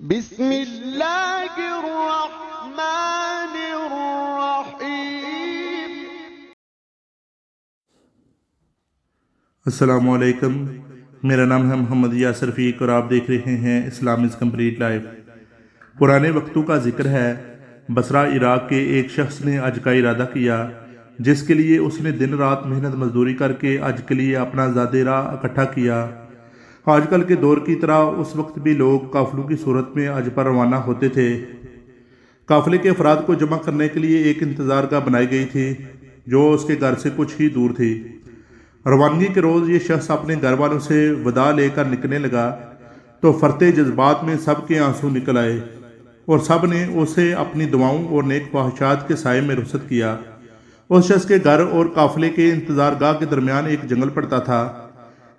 بسم اللہ الرحمن الرحیم۔ السلام علیکم، میرا نام ہے محمد یاسر فیق اور آپ دیکھ رہے ہیں اسلام از کمپلیٹ لائف۔ پرانے وقتوں کا ذکر ہے، بصرہ عراق کے ایک شخص نے حج کا ارادہ کیا، جس کے لیے اس نے دن رات محنت مزدوری کر کے حج کے لیے اپنا زاد راہ اکٹھا کیا۔ آج کل کے دور کی طرح اس وقت بھی لوگ قافلوں کی صورت میں حج پر روانہ ہوتے تھے۔ قافلے کے افراد کو جمع کرنے کے لیے ایک انتظار گاہ بنائی گئی تھی جو اس کے گھر سے کچھ ہی دور تھی۔ روانگی کے روز یہ شخص اپنے گھر والوں سے وداع لے کر نکلنے لگا تو فرتے جذبات میں سب کے آنسو نکل آئے اور سب نے اسے اپنی دعاؤں اور نیک خواہشات کے سائے میں رخصت کیا۔ اس شخص کے گھر اور قافلے کے انتظار گاہ کے درمیان ایک جنگل پڑتا تھا۔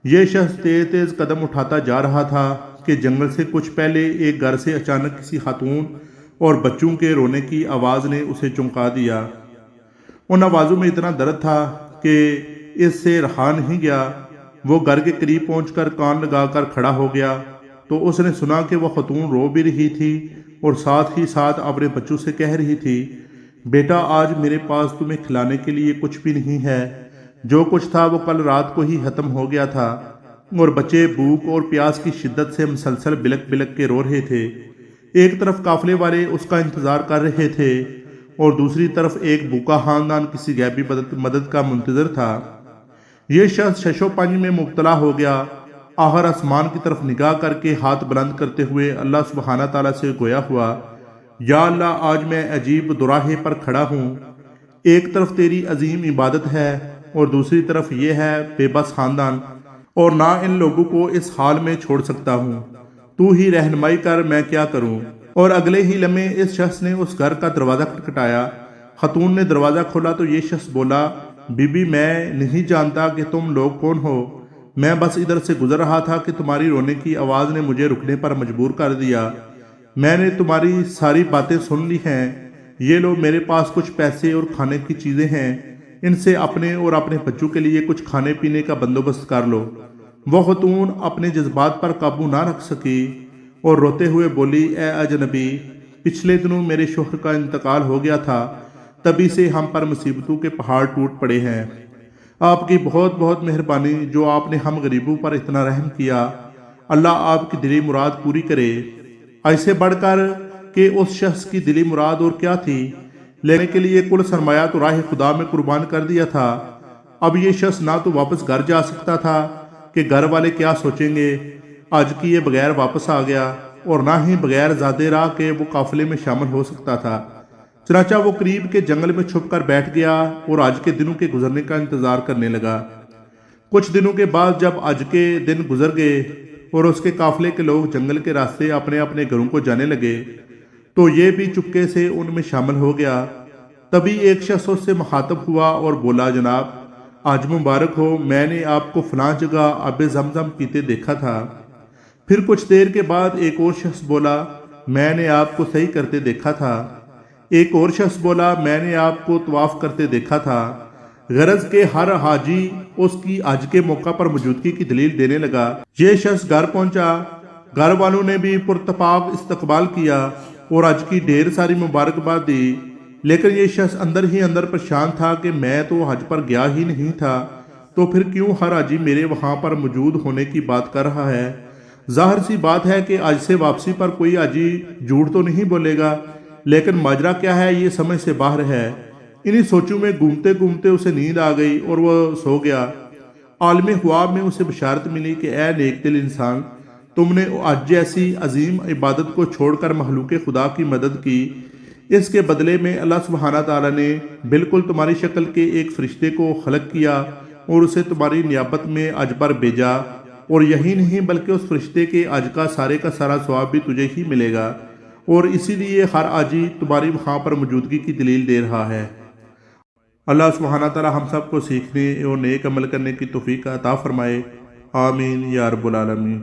یہ شخص تیز تیز قدم اٹھاتا جا رہا تھا کہ جنگل سے کچھ پہلے ایک گھر سے اچانک کسی خاتون اور بچوں کے رونے کی آواز نے اسے چونکا دیا۔ ان آوازوں میں اتنا درد تھا کہ اس سے رہا نہیں گیا۔ وہ گھر کے قریب پہنچ کر کان لگا کر کھڑا ہو گیا تو اس نے سنا کہ وہ خاتون رو بھی رہی تھی اور ساتھ ہی ساتھ اپنے بچوں سے کہہ رہی تھی، بیٹا آج میرے پاس تمہیں کھلانے کے لیے کچھ بھی نہیں ہے، جو کچھ تھا وہ کل رات کو ہی ختم ہو گیا تھا۔ اور بچے بھوک اور پیاس کی شدت سے مسلسل بلک بلک کے رو رہے تھے۔ ایک طرف قافلے والے اس کا انتظار کر رہے تھے اور دوسری طرف ایک بھوکا خاندان کسی غیبی مدد کا منتظر تھا۔ یہ شخص شش و پنج میں مبتلا ہو گیا۔ آخر آسمان کی طرف نگاہ کر کے ہاتھ بلند کرتے ہوئے اللہ سبحانہ تعالیٰ سے گویا ہوا، یا اللہ آج میں عجیب دوراہے پر کھڑا ہوں۔ ایک طرف تیری عظیم عبادت ہے اور دوسری طرف یہ ہے بے بس خاندان، اور نہ ان لوگوں کو اس حال میں چھوڑ سکتا ہوں، تو ہی رہنمائی کر، میں کیا کروں۔ اور اگلے ہی لمحے اس شخص نے اس گھر کا دروازہ کھٹکھٹایا۔ خاتون نے دروازہ کھولا تو یہ شخص بولا، بی بی میں نہیں جانتا کہ تم لوگ کون ہو، میں بس ادھر سے گزر رہا تھا کہ تمہاری رونے کی آواز نے مجھے رکنے پر مجبور کر دیا۔ میں نے تمہاری ساری باتیں سن لی ہیں، یہ لو میرے پاس کچھ پیسے اور کھانے کی چیزیں ہیں، ان سے اپنے اور اپنے بچوں کے لیے کچھ کھانے پینے کا بندوبست کر لو۔ وہ خاتون اپنے جذبات پر قابو نہ رکھ سکی اور روتے ہوئے بولی، اے اجنبی، پچھلے دنوں میرے شوہر کا انتقال ہو گیا تھا، تبھی سے ہم پر مصیبتوں کے پہاڑ ٹوٹ پڑے ہیں۔ آپ کی بہت بہت مہربانی جو آپ نے ہم غریبوں پر اتنا رحم کیا، اللہ آپ کی دلی مراد پوری کرے۔ ایسے بڑھ کر کہ اس شخص کی دلی مراد اور کیا تھی، لینے کے لیے کل سرمایہ تو راہ خدا میں قربان کر دیا تھا۔ اب یہ شخص نہ تو واپس گھر جا سکتا تھا کہ گھر والے کیا سوچیں گے، آج کیے بغیر واپس آ گیا، اور نہ ہی بغیر زاد راہ کے وہ قافلے میں شامل ہو سکتا تھا۔ چنانچہ وہ قریب کے جنگل میں چھپ کر بیٹھ گیا اور حج کے دنوں کے گزرنے کا انتظار کرنے لگا۔ کچھ دنوں کے بعد جب حج کے دن گزر گئے اور اس کے قافلے کے لوگ جنگل کے راستے اپنے اپنے گھروں کو جانے لگے تو یہ بھی چپکے سے ان میں شامل ہو گیا۔ تبھی ایک شخص اس سے مخاطب ہوا اور بولا، جناب آج مبارک ہو، میں نے آپ کو فلاں جگہ آب زمزم پیتے دیکھا تھا۔ پھر کچھ دیر کے بعد ایک اور شخص بولا، میں نے آپ کو صحیح کرتے دیکھا تھا۔ ایک اور شخص بولا، میں نے آپ کو طواف کرتے دیکھا تھا۔ غرض کہ ہر حاجی اس کی حج کے موقع پر موجودگی کی دلیل دینے لگا۔ یہ شخص گھر پہنچا، گھر والوں نے بھی پرتپاک استقبال کیا اور حج کی ڈھیر ساری مبارکباد دی، لیکن یہ شخص اندر ہی اندر پریشان تھا کہ میں تو حج پر گیا ہی نہیں تھا، تو پھر کیوں ہر حاجی میرے وہاں پر موجود ہونے کی بات کر رہا ہے۔ ظاہر سی بات ہے کہ حج سے واپسی پر کوئی حاجی جھوٹ تو نہیں بولے گا، لیکن ماجرا کیا ہے یہ سمجھ سے باہر ہے۔ انہی سوچوں میں گھومتے گھومتے اسے نیند آ گئی اور وہ سو گیا۔ عالم خواب میں اسے بشارت ملی کہ اے نیک دل انسان، تم نے حج جیسی عظیم عبادت کو چھوڑ کر مخلوق خدا کی مدد کی، اس کے بدلے میں اللہ سبحانہ تعالیٰ نے بالکل تمہاری شکل کے ایک فرشتے کو خلق کیا اور اسے تمہاری نیابت میں حج پر بھیجا، اور یہی نہیں بلکہ اس فرشتے کے حج کا سارا ثواب بھی تجھے ہی ملے گا، اور اسی لیے ہر حاجی تمہاری وہاں پر موجودگی کی دلیل دے رہا ہے۔ اللہ سبحانہ تعالیٰ ہم سب کو سیکھنے اور نیک عمل کرنے کی توفیق عطا فرمائے، آمین یا رب العالمین۔